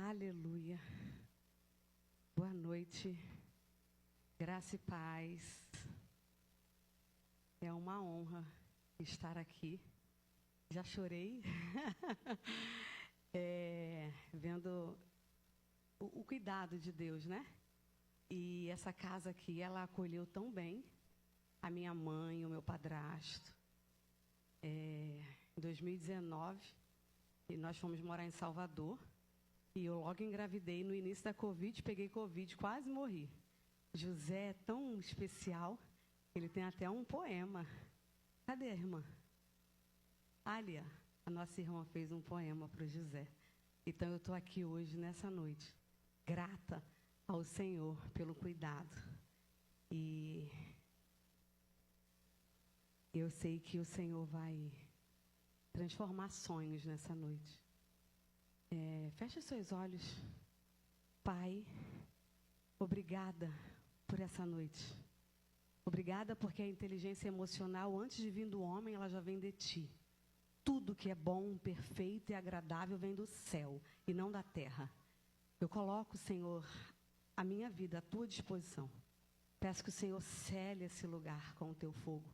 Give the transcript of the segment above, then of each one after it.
Aleluia. Boa noite. Graça e paz. É uma honra estar aqui. Já chorei. Vendo o cuidado de Deus, né? E essa casa aqui, ela acolheu tão bem a minha mãe, o meu padrasto. Em 2019, e nós fomos morar em Salvador. E eu logo engravidei no início da Covid, peguei Covid, quase morri. José é tão especial, ele tem até um poema. Cadê a irmã? Alia, a nossa irmã fez um poema para o José. Então eu estou aqui hoje, nessa noite, grata ao Senhor pelo cuidado. E eu sei que o Senhor vai transformar sonhos nessa noite. Feche seus olhos. Pai, obrigada por essa noite. Obrigada porque a inteligência emocional, antes de vir do homem, ela já vem de ti. Tudo que é bom, perfeito e agradável vem do céu e não da terra. Eu coloco, Senhor, a minha vida à tua disposição. Peço que o Senhor cele esse lugar com o teu fogo.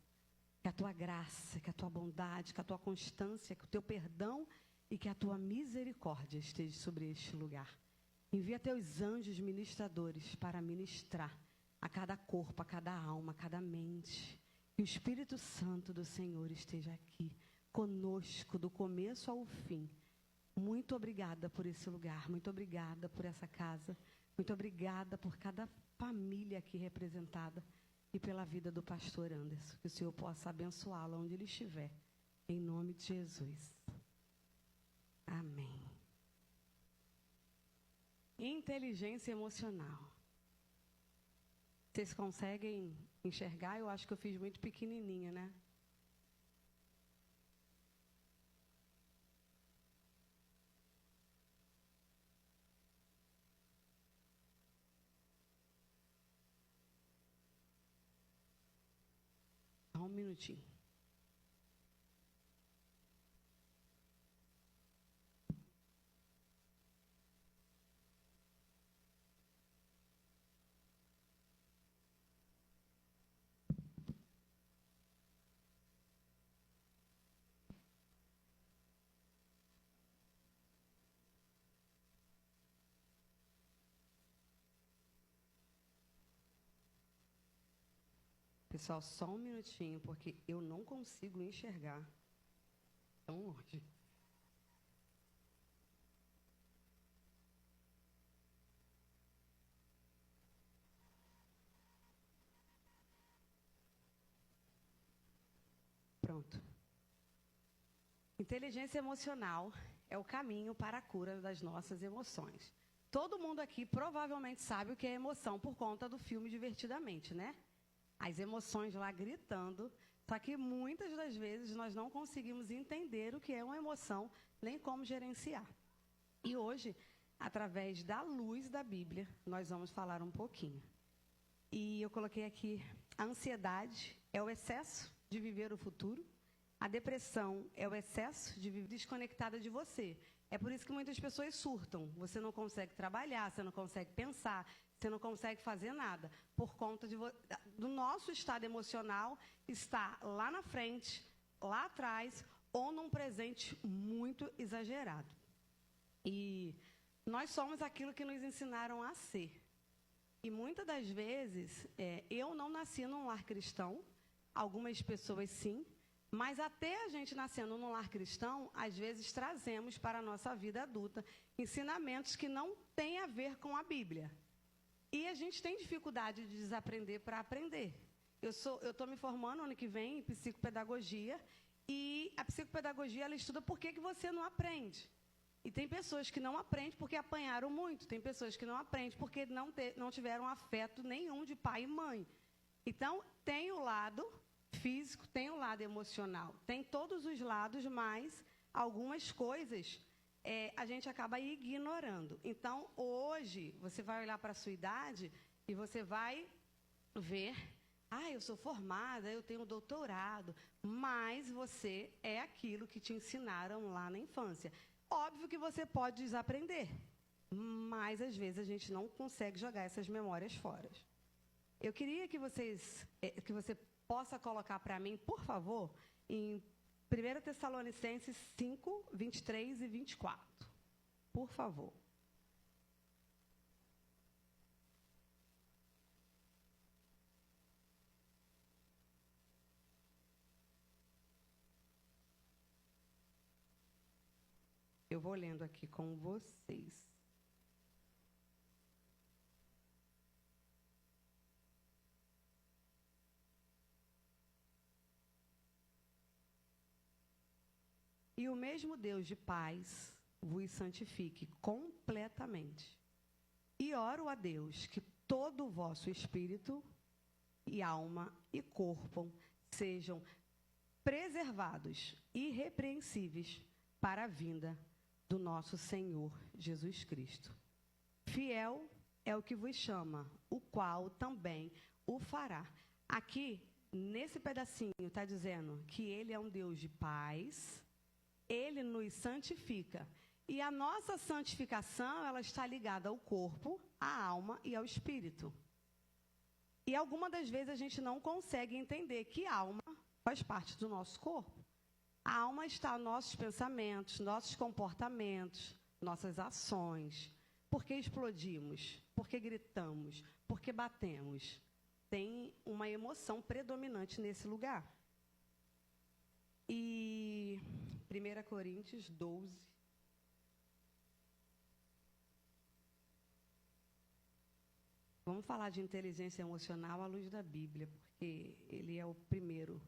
Que a tua graça, que a tua bondade, que a tua constância, que o teu perdão e que a tua misericórdia esteja sobre este lugar. Envia teus anjos ministradores para ministrar a cada corpo, a cada alma, a cada mente. Que o Espírito Santo do Senhor esteja aqui, conosco, do começo ao fim. Muito obrigada por esse lugar, muito obrigada por essa casa, muito obrigada por cada família aqui representada e pela vida do pastor Anderson. Que o Senhor possa abençoá-lo onde ele estiver, em nome de Jesus. Amém. Inteligência emocional. Vocês conseguem enxergar? Eu acho que eu fiz muito pequenininha, né? Só um minutinho. Pessoal, só um minutinho, porque eu não consigo enxergar tão longe. Pronto. Inteligência emocional é o caminho para a cura das nossas emoções. Todo mundo aqui provavelmente sabe o que é emoção por conta do filme Divertidamente, né? As emoções lá gritando, só que muitas das vezes nós não conseguimos entender o que é uma emoção, nem como gerenciar. E hoje, através da luz da Bíblia, nós vamos falar um pouquinho. E eu coloquei aqui, a ansiedade é o excesso de viver o futuro, a depressão é o excesso de viver desconectada de você. É por isso que muitas pessoas surtam. Você não consegue trabalhar, você não consegue pensar, você não consegue fazer nada. Por conta do nosso estado emocional estar lá na frente, lá atrás, ou num presente muito exagerado. E nós somos aquilo que nos ensinaram a ser. E muitas das vezes, eu não nasci num lar cristão, algumas pessoas sim, mas até a gente nascendo num lar cristão, às vezes trazemos para a nossa vida adulta ensinamentos que não têm a ver com a Bíblia. E a gente tem dificuldade de desaprender para aprender. Eu estou me formando ano que vem em psicopedagogia, e a psicopedagogia ela estuda por que você não aprende. E tem pessoas que não aprendem porque apanharam muito, tem pessoas que não aprendem porque não tiveram afeto nenhum de pai e mãe. Então, tem o lado físico, tem o lado emocional, tem todos os lados, mas algumas coisas a gente acaba ignorando. Então, hoje, você vai olhar para a sua idade e você vai ver, eu sou formada, eu tenho doutorado, mas você é aquilo que te ensinaram lá na infância. Óbvio que você pode desaprender, mas às vezes a gente não consegue jogar essas memórias fora. Eu queria que você possa colocar para mim, por favor, em 1 Tessalonicenses 5, 23 e 24. Por favor. Eu vou lendo aqui com vocês. E o mesmo Deus de paz vos santifique completamente. E oro a Deus que todo o vosso espírito e alma e corpo sejam preservados, irrepreensíveis, para a vinda do nosso Senhor Jesus Cristo. Fiel é o que vos chama, o qual também o fará. Aqui, nesse pedacinho, está dizendo que Ele é um Deus de paz, Ele nos santifica. E a nossa santificação, ela está ligada ao corpo, à alma e ao espírito. E algumas das vezes a gente não consegue entender que a alma faz parte do nosso corpo. A alma está nos nossos pensamentos, nossos comportamentos, nossas ações. Por que explodimos? Por que gritamos? Por que batemos? Tem uma emoção predominante nesse lugar. E 1 Coríntios 12. Vamos falar de inteligência emocional à luz da Bíblia, porque ele é o primeiro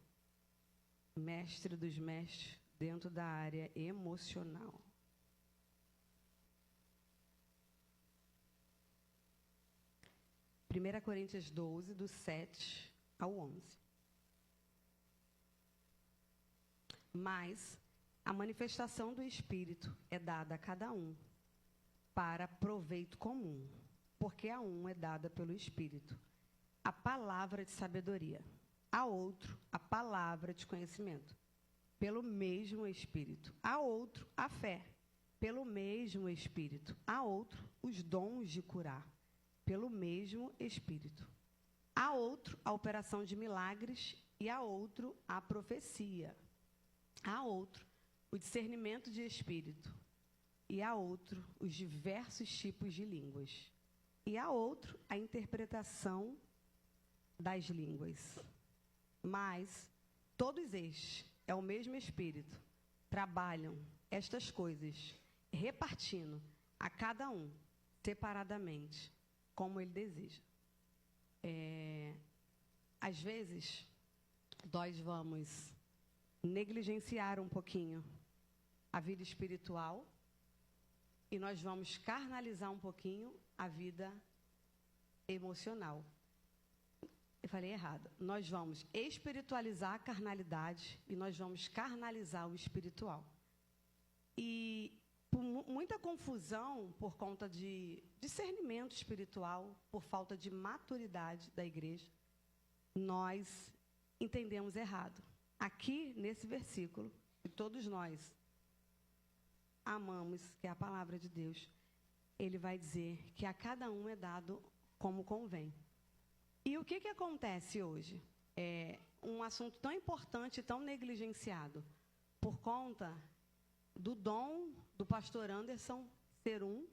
mestre dos mestres dentro da área emocional. Primeira Coríntios 12, do 7 ao 11. Mas a manifestação do Espírito é dada a cada um para proveito comum, porque a um é dada pelo Espírito a palavra de sabedoria, a outro a palavra de conhecimento, pelo mesmo Espírito, a outro a fé, pelo mesmo Espírito, a outro os dons de curar, pelo mesmo Espírito, a outro a operação de milagres e a outro a profecia, a outro o discernimento de espírito, e a outro os diversos tipos de línguas, e a outro a interpretação das línguas. Mas todos estes é o mesmo Espírito, trabalham estas coisas, repartindo a cada um separadamente, como ele deseja. Às vezes, nós vamos negligenciar um pouquinho a vida espiritual e nós vamos carnalizar um pouquinho a vida emocional. Eu falei errado. Nós vamos espiritualizar a carnalidade e nós vamos carnalizar o espiritual. E por muita confusão por conta de discernimento espiritual, por falta de maturidade da igreja, nós entendemos errado. Aqui, nesse versículo, que todos nós amamos, que é a palavra de Deus, ele vai dizer que a cada um é dado como convém. E o que acontece hoje? É um assunto tão importante, tão negligenciado, por conta do dom do pastor Anderson ser um,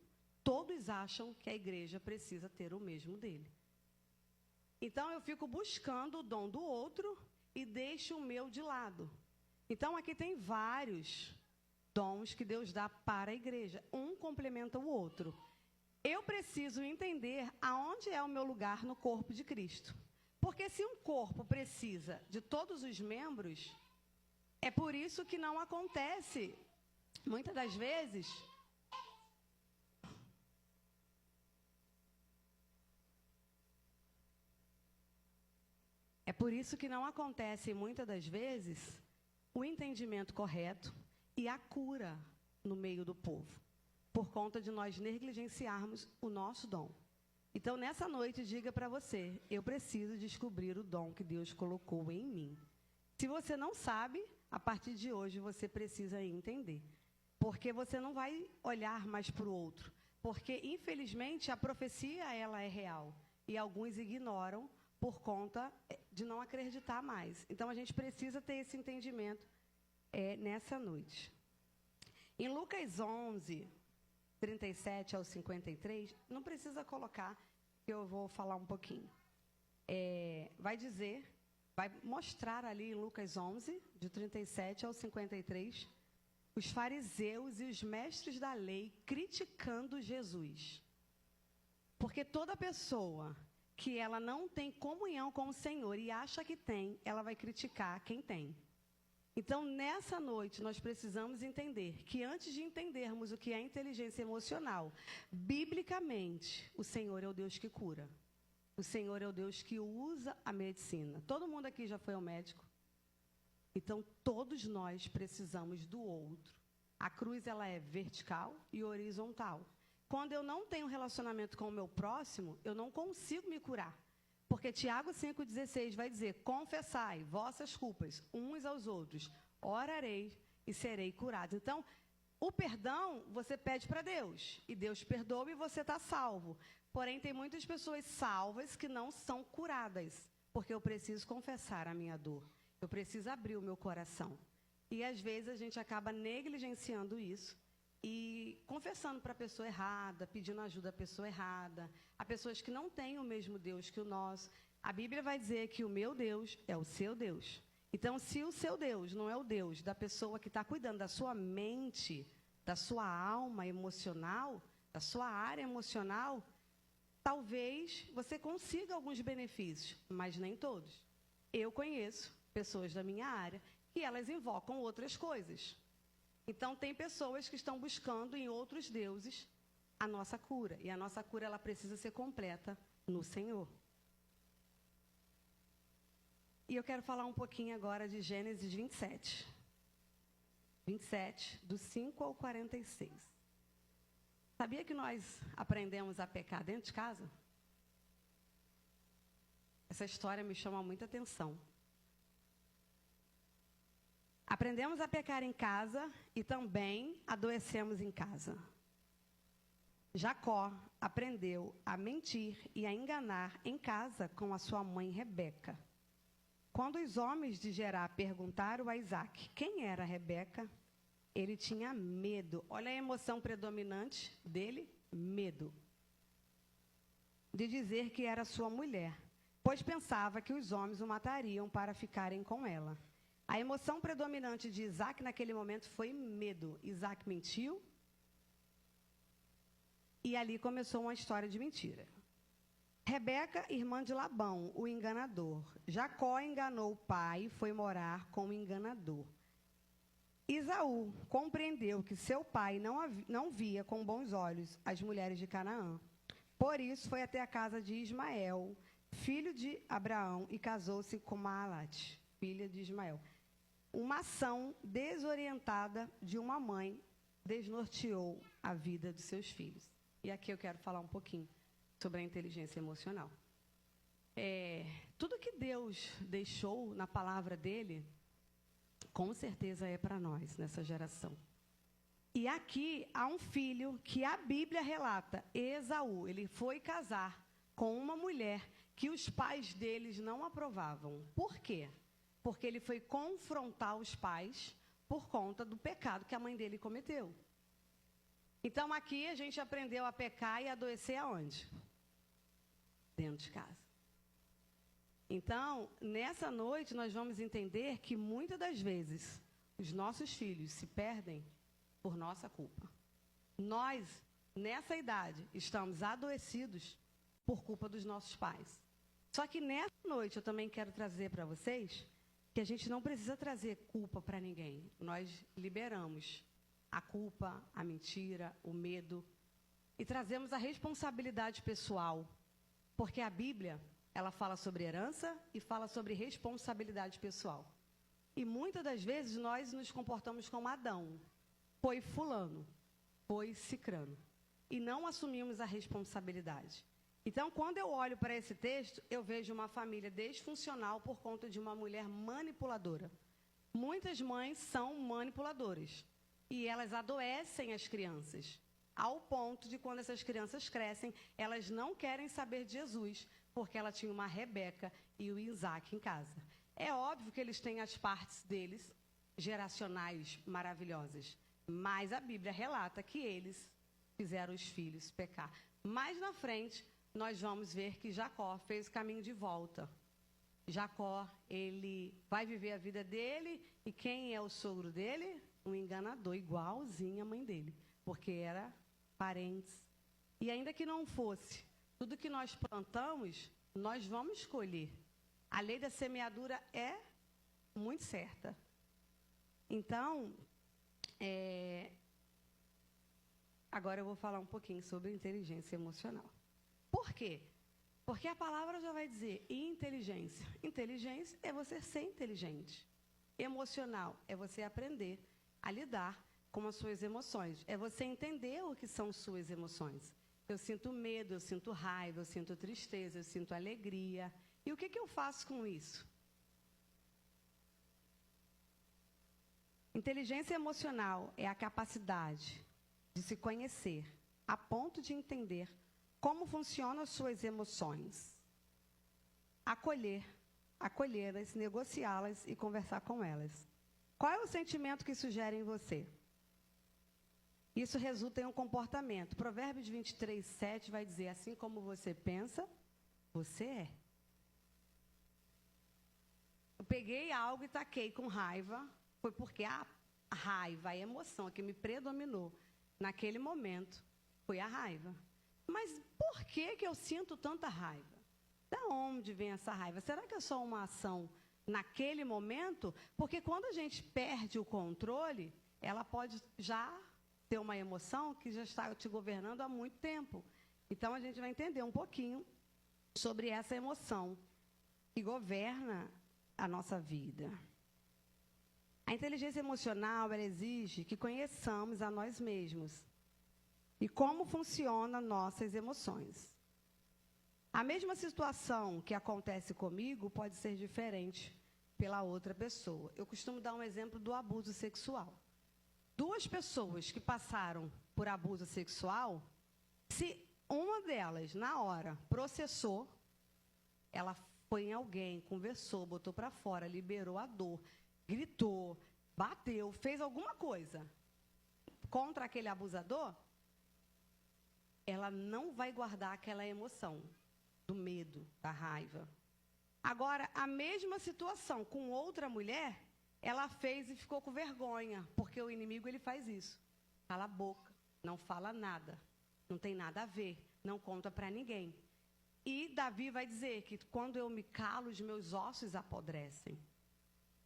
todos acham que a igreja precisa ter o mesmo dele. Então, eu fico buscando o dom do outro e deixo o meu de lado. Então, aqui tem vários dons que Deus dá para a igreja. Um complementa o outro. Eu preciso entender aonde é o meu lugar no corpo de Cristo. Porque se um corpo precisa de todos os membros, é por isso que não acontece, muitas das vezes, o entendimento correto e a cura no meio do povo, por conta de nós negligenciarmos o nosso dom. Então, nessa noite, diga para você, eu preciso descobrir o dom que Deus colocou em mim. Se você não sabe, a partir de hoje você precisa entender. Porque você não vai olhar mais para o outro, Porque, infelizmente, a profecia ela é real e alguns ignoram por conta de não acreditar mais. Então, a gente precisa ter esse entendimento nessa noite. Em Lucas 11, 37 ao 53, não precisa colocar, que eu vou falar um pouquinho. Vai mostrar ali em Lucas 11, de 37 ao 53, os fariseus e os mestres da lei criticando Jesus. Porque toda pessoa que ela não tem comunhão com o Senhor e acha que tem, ela vai criticar quem tem. Então, nessa noite, nós precisamos entender que antes de entendermos o que é inteligência emocional, biblicamente, o Senhor é o Deus que cura. O Senhor é o Deus que usa a medicina. Todo mundo aqui já foi ao médico? Então, todos nós precisamos do outro. A cruz, ela é vertical e horizontal. Quando eu não tenho relacionamento com o meu próximo, eu não consigo me curar. Porque Tiago 5,16 vai dizer, confessai vossas culpas uns aos outros, orareis e serei curado. Então, o perdão você pede para Deus, e Deus perdoa e você está salvo. Porém, tem muitas pessoas salvas que não são curadas, porque eu preciso confessar a minha dor. Eu preciso abrir o meu coração. E, às vezes, a gente acaba negligenciando isso e confessando para a pessoa errada, pedindo ajuda à pessoa errada, a pessoas que não têm o mesmo Deus que o nosso. A Bíblia vai dizer que o meu Deus é o seu Deus. Então, se o seu Deus não é o Deus da pessoa que está cuidando da sua mente, da sua alma emocional, da sua área emocional, talvez você consiga alguns benefícios, mas nem todos. Eu conheço pessoas da minha área que elas invocam outras coisas. Então, tem pessoas que estão buscando em outros deuses a nossa cura. E a nossa cura, ela precisa ser completa no Senhor. E eu quero falar um pouquinho agora de Gênesis 27. 27, do 5 ao 46. Sabia que nós aprendemos a pecar dentro de casa? Essa história me chama muita atenção. Aprendemos a pecar em casa e também adoecemos em casa. Jacó aprendeu a mentir e a enganar em casa com a sua mãe Rebeca. Quando os homens de Gerá perguntaram a Isaac quem era Rebeca, ele tinha medo. Olha a emoção predominante dele, medo. De dizer que era sua mulher, pois pensava que os homens o matariam para ficarem com ela. A emoção predominante de Isaac naquele momento foi medo. Isaac mentiu e ali começou uma história de mentira. Rebeca, irmã de Labão, o enganador. Jacó enganou o pai e foi morar com o enganador. Esaú compreendeu que seu pai não via com bons olhos as mulheres de Canaã. Por isso foi até a casa de Ismael, filho de Abraão, e casou-se com Maalat, filha de Ismael. Uma ação desorientada de uma mãe desnorteou a vida dos seus filhos. E aqui eu quero falar um pouquinho sobre a inteligência emocional. Tudo que Deus deixou na palavra dele, com certeza é para nós, nessa geração. E aqui há um filho que a Bíblia relata, Esaú. Ele foi casar com uma mulher que os pais deles não aprovavam. Por quê? Porque ele foi confrontar os pais por conta do pecado que a mãe dele cometeu. Então, aqui a gente aprendeu a pecar e adoecer aonde? Dentro de casa. Então, nessa noite, nós vamos entender que muitas das vezes os nossos filhos se perdem por nossa culpa. Nós, nessa idade, estamos adoecidos por culpa dos nossos pais. Só que nessa noite eu também quero trazer para vocês que a gente não precisa trazer culpa para ninguém. Nós liberamos a culpa, a mentira, o medo e trazemos a responsabilidade pessoal. Porque a Bíblia, ela fala sobre herança e fala sobre responsabilidade pessoal. E muitas das vezes nós nos comportamos como Adão. Foi fulano, foi cicrano. E não assumimos a responsabilidade. Então, quando eu olho para esse texto, eu vejo uma família disfuncional por conta de uma mulher manipuladora. Muitas mães são manipuladoras. E elas adoecem as crianças. ao ponto de quando essas crianças crescem, elas não querem saber de Jesus, porque ela tinha uma Rebeca e o Isaac em casa. É óbvio que eles têm as partes deles, geracionais maravilhosas, mas a Bíblia relata que eles fizeram os filhos pecar. Mais na frente, nós vamos ver que Jacó fez o caminho de volta. Jacó, ele vai viver a vida dele, e quem é o sogro dele? Um enganador, igualzinho a mãe dele, porque era parentes. E ainda que não fosse, tudo que nós plantamos, nós vamos colher. A lei da semeadura é muito certa. Então, agora eu vou falar um pouquinho sobre inteligência emocional. Por quê? Porque a palavra já vai dizer inteligência. Inteligência é você ser inteligente. Emocional é você aprender a lidar com as suas emoções. É você entender o que são suas emoções. Eu sinto medo, eu sinto raiva, eu sinto tristeza, eu sinto alegria. E o que eu faço com isso? Inteligência emocional é a capacidade de se conhecer a ponto de entender como funcionam as suas emoções, acolhê-las, negociá-las e conversar com elas. Qual é o sentimento que isso gera em você? Isso resulta em um comportamento. Provérbios 23, 7 vai dizer, assim como você pensa, você é. Eu peguei algo e taquei com raiva, foi porque a raiva, a emoção que me predominou naquele momento foi a raiva. Mas por que eu sinto tanta raiva? Da onde vem essa raiva? Será que é só uma ação naquele momento? Porque quando a gente perde o controle, ela pode já ter uma emoção que já está te governando há muito tempo. Então, a gente vai entender um pouquinho sobre essa emoção que governa a nossa vida. A inteligência emocional, ela exige que conheçamos a nós mesmos e como funcionam nossas emoções. A mesma situação que acontece comigo pode ser diferente pela outra pessoa. Eu costumo dar um exemplo do abuso sexual. Duas pessoas que passaram por abuso sexual, se uma delas, na hora, processou, ela foi em alguém, conversou, botou para fora, liberou a dor, gritou, bateu, fez alguma coisa contra aquele abusador, ela não vai guardar aquela emoção do medo, da raiva. Agora, a mesma situação com outra mulher, ela fez e ficou com vergonha, porque o inimigo ele faz isso. Cala a boca, não fala nada, não tem nada a ver, não conta para ninguém. E Davi vai dizer que quando eu me calo, os meus ossos apodrecem.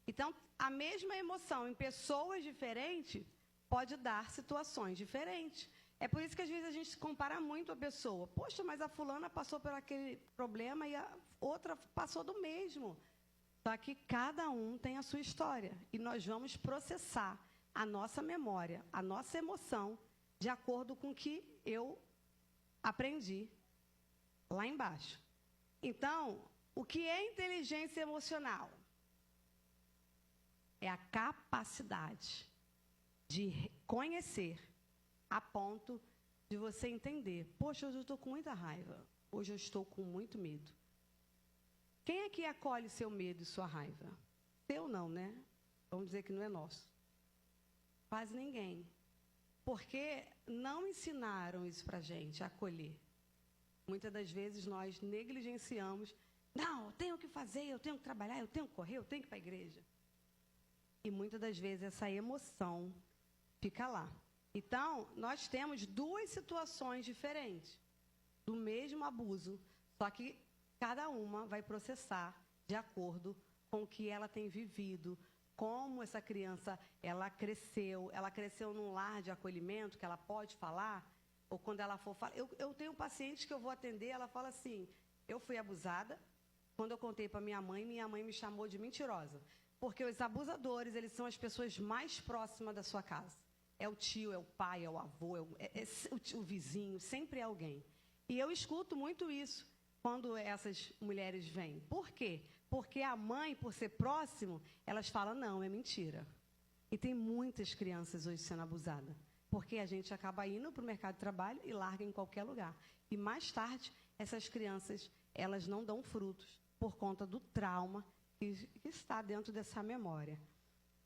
Então, a mesma emoção em pessoas diferentes pode dar situações diferentes. É por isso que às vezes a gente se compara muito a pessoa. Poxa, mas a fulana passou por aquele problema e a outra passou do mesmo. Só que cada um tem a sua história. E nós vamos processar a nossa memória, a nossa emoção, de acordo com o que eu aprendi lá embaixo. Então, o que é inteligência emocional? É a capacidade de conhecer a ponto de você entender. Poxa, hoje eu estou com muita raiva. Hoje eu estou com muito medo. Quem é que acolhe seu medo e sua raiva? Seu não, né? Vamos dizer que não é nosso. Quase ninguém. Porque não ensinaram isso para a gente, a acolher. Muitas das vezes nós negligenciamos. Não, eu tenho que fazer, eu tenho que trabalhar, eu tenho que correr, eu tenho que ir para a igreja. E muitas das vezes essa emoção fica lá. Então, nós temos duas situações diferentes do mesmo abuso, só que cada uma vai processar de acordo com o que ela tem vivido, como essa criança ela cresceu num lar de acolhimento, que ela pode falar, ou quando ela for falar. Eu tenho pacientes que eu vou atender, ela fala assim, eu fui abusada, quando eu contei para minha mãe me chamou de mentirosa, porque os abusadores, eles são as pessoas mais próximas da sua casa. É o tio, é o pai, é o avô, o vizinho, sempre é alguém. E eu escuto muito isso quando essas mulheres vêm. Por quê? Porque a mãe, por ser próximo, elas falam, não, é mentira. E tem muitas crianças hoje sendo abusadas. porque a gente acaba indo para o mercado de trabalho e larga em qualquer lugar. E mais tarde, essas crianças, elas não dão frutos por conta do trauma que está dentro dessa memória.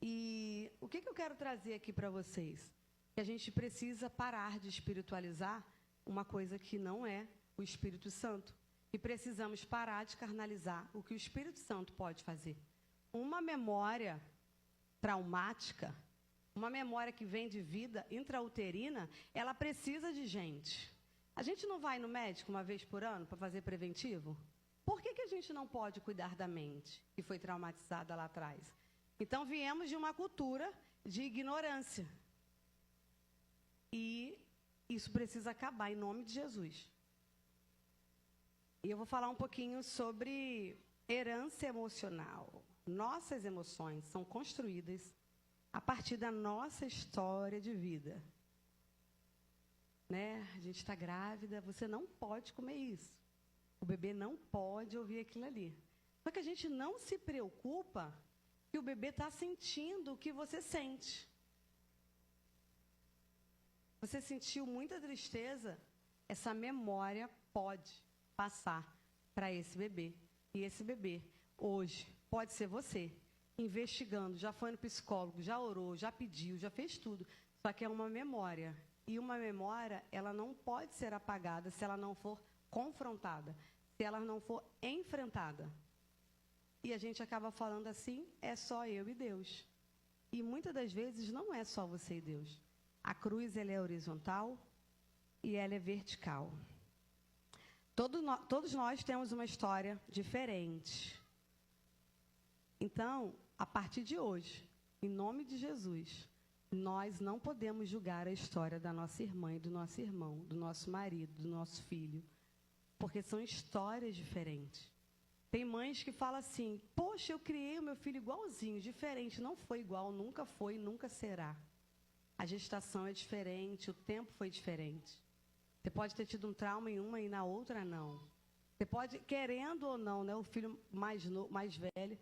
E o que eu quero trazer aqui para vocês? Que a gente precisa parar de espiritualizar uma coisa que não é o Espírito Santo. E precisamos parar de carnalizar o que o Espírito Santo pode fazer. Uma memória traumática, uma memória que vem de vida intrauterina, ela precisa de gente. A gente não vai no médico uma vez por ano para fazer preventivo? Por que a gente não pode cuidar da mente que foi traumatizada lá atrás? Então, viemos de uma cultura de ignorância. E isso precisa acabar em nome de Jesus. E eu vou falar um pouquinho sobre herança emocional. Nossas emoções são construídas a partir da nossa história de vida. Né? A gente está grávida, você não pode comer isso. O bebê não pode ouvir aquilo ali. Só que a gente não se preocupa que o bebê está sentindo o que você sente. Você sentiu muita tristeza, essa memória pode passar para esse bebê. E esse bebê, hoje, pode ser você, investigando, já foi no psicólogo, já orou, já pediu, já fez tudo. Só que é uma memória. E uma memória, ela não pode ser apagada se ela não for confrontada, se ela não for enfrentada. E a gente acaba falando assim, é só eu e Deus. E muitas das vezes não é só você e Deus. A cruz, ela é horizontal e ela é vertical. Todos nós temos uma história diferente. Então, a partir de hoje, em nome de Jesus, nós não podemos julgar a história da nossa irmã e do nosso irmão, do nosso marido, do nosso filho, porque são histórias diferentes. Tem mães que falam assim, poxa, eu criei o meu filho igualzinho, diferente, não foi igual, nunca foi, nunca será. A gestação é diferente, o tempo foi diferente. Você pode ter tido um trauma em uma e na outra não. Você pode, querendo ou não, né, o filho mais velho,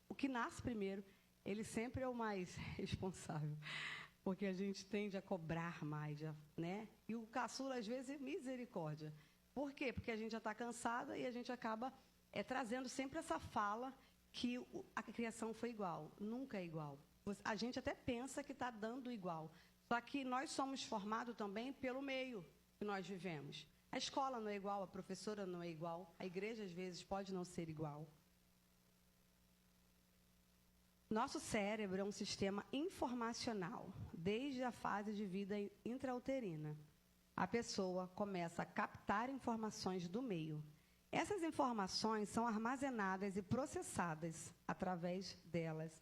o que nasce primeiro, ele sempre é o mais responsável, porque a gente tende a cobrar mais, né? E o caçula, às vezes, é misericórdia. Por quê? Porque a gente já está cansada e a gente acaba trazendo sempre essa fala que a criação foi igual. Nunca é igual. A gente até pensa que está dando igual. Só que nós somos formados também pelo meio que nós vivemos. A escola não é igual, a professora não é igual, a igreja, às vezes, pode não ser igual. Nosso cérebro é um sistema informacional, desde a fase de vida intrauterina. A pessoa começa a captar informações do meio. Essas informações são armazenadas e processadas. Através delas,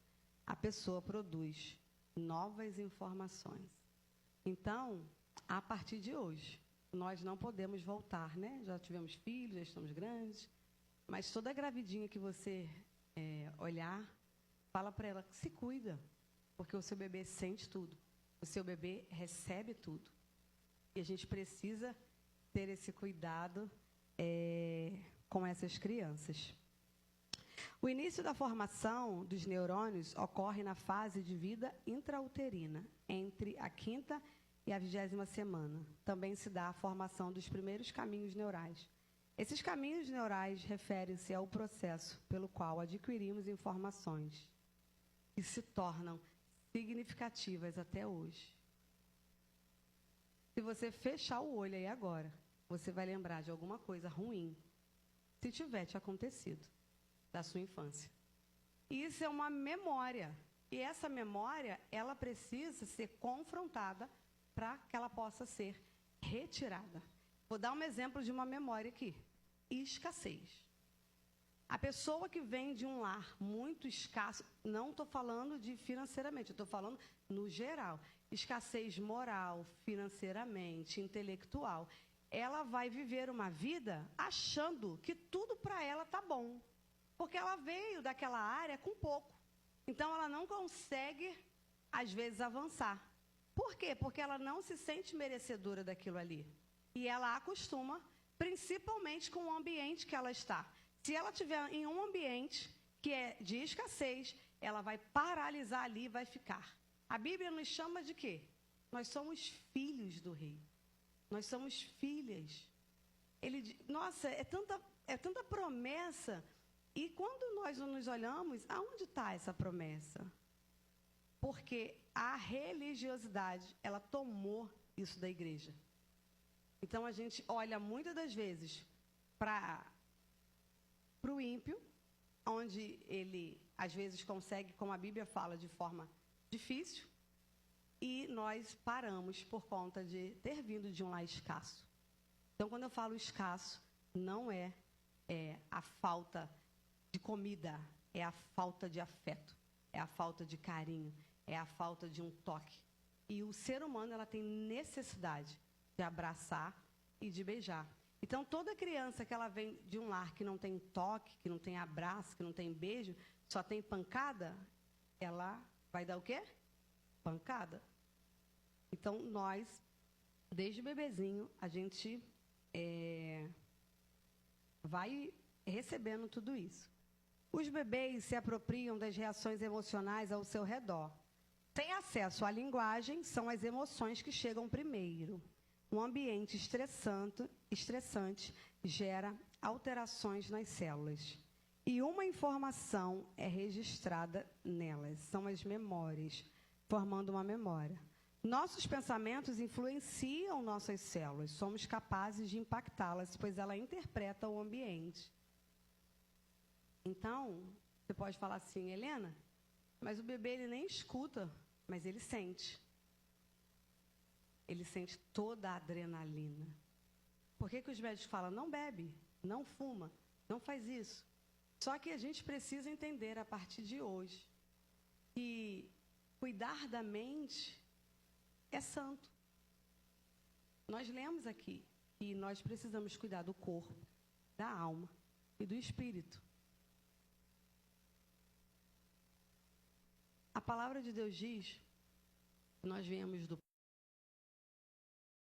a pessoa produz novas informações. Então, a partir de hoje, nós não podemos voltar, né? Já tivemos filhos, já estamos grandes, mas toda gravidinha que você olhar, fala para ela que se cuida, porque o seu bebê sente tudo, o seu bebê recebe tudo. E a gente precisa ter esse cuidado com essas crianças. O início da formação dos neurônios ocorre na fase de vida intrauterina, entre a 5ª e a 20ª semana. Também se dá a formação dos primeiros caminhos neurais. Esses caminhos neurais referem-se ao processo pelo qual adquirimos informações que se tornam significativas até hoje. Se você fechar o olho aí agora, você vai lembrar de alguma coisa ruim, se tiver te acontecido, da sua infância. E isso é uma memória. E essa memória, ela precisa ser confrontada para que ela possa ser retirada. Vou dar um exemplo de uma memória aqui. Escassez. A pessoa que vem de um lar muito escasso, não estou falando de financeiramente, estou falando no geral. Escassez moral, financeiramente, intelectual. Ela vai viver uma vida achando que tudo para ela está bom. Porque ela veio daquela área com pouco. Então, ela não consegue, às vezes, avançar. Por quê? Porque ela não se sente merecedora daquilo ali. E ela acostuma, principalmente com o ambiente que ela está. Se ela estiver em um ambiente que é de escassez, ela vai paralisar ali e vai ficar. A Bíblia nos chama de quê? Nós somos filhos do rei. Nós somos filhas. Nossa, é tanta promessa. E quando nós nos olhamos, aonde está essa promessa? Porque a religiosidade, ela tomou isso da igreja. Então, a gente olha muitas das vezes para o ímpio, onde ele, às vezes, consegue, como a Bíblia fala, de forma difícil, e nós paramos por conta de ter vindo de um lar escasso. Então, quando eu falo escasso, não é a falta de comida, é a falta de afeto, é a falta de carinho, é a falta de um toque. E o ser humano, ela tem necessidade de abraçar e de beijar. Então, toda criança que ela vem de um lar que não tem toque, que não tem abraço, que não tem beijo, só tem pancada, ela vai dar o quê? Pancada. Então, nós, desde bebezinho, a gente vai recebendo tudo isso. Os bebês se apropriam das reações emocionais ao seu redor. Sem acesso à linguagem, são as emoções que chegam primeiro. Um ambiente estressante gera alterações nas células. E uma informação é registrada nelas. São as memórias, formando uma memória. Nossos pensamentos influenciam nossas células. Somos capazes de impactá-las, pois ela interpreta o ambiente. Então, você pode falar assim, Helena, mas o bebê ele nem escuta, mas ele sente. Ele sente toda a adrenalina. Por que os médicos falam, não bebe, não fuma, não faz isso? Só que a gente precisa entender, a partir de hoje, que cuidar da mente é santo. Nós lemos aqui que nós precisamos cuidar do corpo, da alma e do espírito. A palavra de Deus diz que nós viemos do